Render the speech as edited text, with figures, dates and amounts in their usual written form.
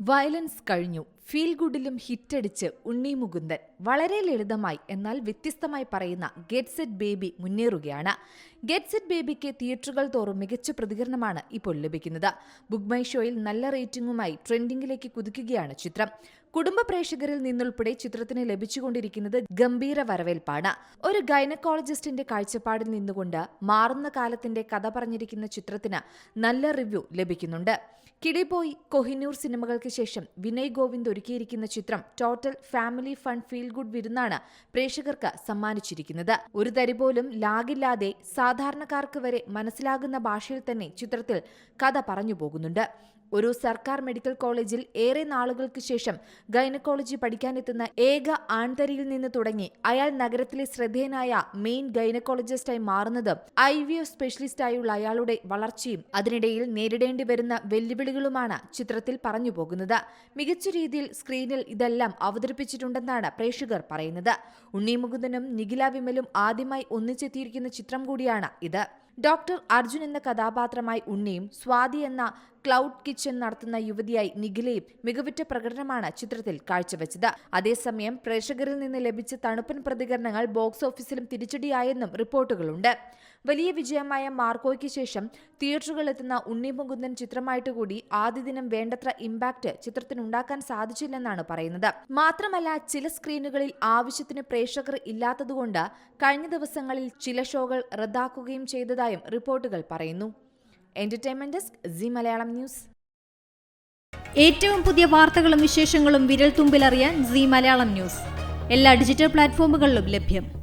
Violence കഴിഞ്ഞു. Feel ഗുഡിലും ഹിറ്റടിച്ച് Unni Mukundan. വളരെ ലളിതമായി എന്നാൽ വ്യത്യസ്തമായി പറയുന്ന ഗെറ്റ് സെറ്റ് ബേബി മുന്നേറുകയാണ്. ഗെറ്റ് സെറ്റ് ബേബിക്ക് തിയേറ്ററുകൾ തോറും മികച്ച പ്രതികരണമാണ് ഇപ്പോൾ ലഭിക്കുന്നത്. ബുക്ക് മൈ ഷോയിൽ നല്ല റേറ്റിംഗുമായി ട്രെൻഡിംഗിലേക്ക് കുതിക്കുകയാണ് ചിത്രം. കുടുംബ പ്രേക്ഷകരിൽ നിന്നുൾപ്പെടെ ചിത്രത്തിന് ലഭിച്ചുകൊണ്ടിരിക്കുന്നത് ഗംഭീര വരവേൽപ്പാണ്. ഒരു ഗൈനക്കോളജിസ്റ്റിന്റെ കാഴ്ചപ്പാടിൽ നിന്നുകൊണ്ട് മാറുന്ന കാലത്തിന്റെ കഥ പറഞ്ഞിരിക്കുന്ന ചിത്രത്തിന് നല്ല റിവ്യൂ ലഭിക്കുന്നുണ്ട്. കിളിബോയ്, കൊഹിനൂർ സിനിമകൾക്ക് ശേഷം വിനയ് ഗോവിന്ദ് ഒരുക്കിയിരിക്കുന്ന ചിത്രം total family fun feel good വിരുന്നാണ് പ്രേക്ഷകർക്ക് സമ്മാനിച്ചിരിക്കുന്നത്. ഒരു തരി പോലും ലാഗില്ലാതെ സാധാരണക്കാർക്ക് വരെ മനസ്സിലാകുന്ന ഭാഷയിൽ തന്നെ ചിത്രത്തിൽ കഥ പറഞ്ഞു പോകുന്നുണ്ട്. ഒരു സർക്കാർ മെഡിക്കൽ കോളേജിൽ ഏറെ നാളുകൾക്ക് ശേഷം ഗൈനക്കോളജി പഠിക്കാനെത്തുന്ന ഏക ആൺതരിയിൽ നിന്ന് തുടങ്ങി അയാൾ നഗരത്തിലെ ശ്രദ്ധേയനായ മെയിൻ ഗൈനക്കോളജിസ്റ്റായി മാറുന്നതും IVF സ്പെഷ്യലിസ്റ്റായുള്ള അയാളുടെ വളർച്ചയും അതിനിടയിൽ നേരിടേണ്ടി വരുന്ന വെല്ലുവിളികളുമാണ് ചിത്രത്തിൽ പറഞ്ഞു പോകുന്നത്. മികച്ച രീതിയിൽ സ്ക്രീനിൽ ഇതെല്ലാം അവതരിപ്പിച്ചിട്ടുണ്ടെന്നാണ് പ്രേക്ഷകർ പറയുന്നത്. ഉണ്ണി മുകുന്ദനും നിഖില വിമലും ആദ്യമായി ഒന്നിച്ചെത്തിയിരിക്കുന്ന ചിത്രം കൂടിയാണ് ഇത്. ഡോക്ടർ അർജുൻ എന്ന കഥാപാത്രമായി ഉണ്ണിയും സ്വാതി എന്ന ക്ലൗഡ് കിച്ചൺ നടത്തുന്ന യുവതിയായി നിഖിലയും മികവുറ്റ പ്രകടനമാണ് ചിത്രത്തിൽ കാഴ്ചവെച്ചത്. അതേസമയം പ്രേക്ഷകരിൽ നിന്ന് ലഭിച്ച തണുപ്പൻ പ്രതികരണങ്ങൾ ബോക്സ് ഓഫീസിലും തിരിച്ചടിയായെന്നും റിപ്പോർട്ടുകളുണ്ട്. വലിയ വിജയമായ മാർക്കോയ്ക്ക് ശേഷം തിയേറ്ററുകളിലെത്തുന്ന ഉണ്ണി മുകുന്ദൻ ചിത്രമായിട്ട് കൂടി ആദ്യ ദിനം വേണ്ടത്ര ഇമ്പാക്ട് ചിത്രത്തിനുണ്ടാക്കാൻ സാധിച്ചില്ലെന്നാണ് പറയുന്നത്. മാത്രമല്ല, ചില സ്ക്രീനുകളിൽ ആവശ്യത്തിന് പ്രേക്ഷകർ ഇല്ലാത്തതുകൊണ്ട് കഴിഞ്ഞ ദിവസങ്ങളിൽ ചില ഷോകൾ റദ്ദാക്കുകയും ചെയ്തതായും റിപ്പോർട്ടുകൾ പറയുന്നു. Entertainment desk, Zee Malayalam news. ഏറ്റവും പുതിയ വാർത്തകളും വിശേഷങ്ങളും വിരൽ തുമ്പിലറിയാൻ സീ മലയാളം ന്യൂസ് എല്ലാ ഡിജിറ്റൽ പ്ലാറ്റ്ഫോമുകളിലും ലഭ്യം.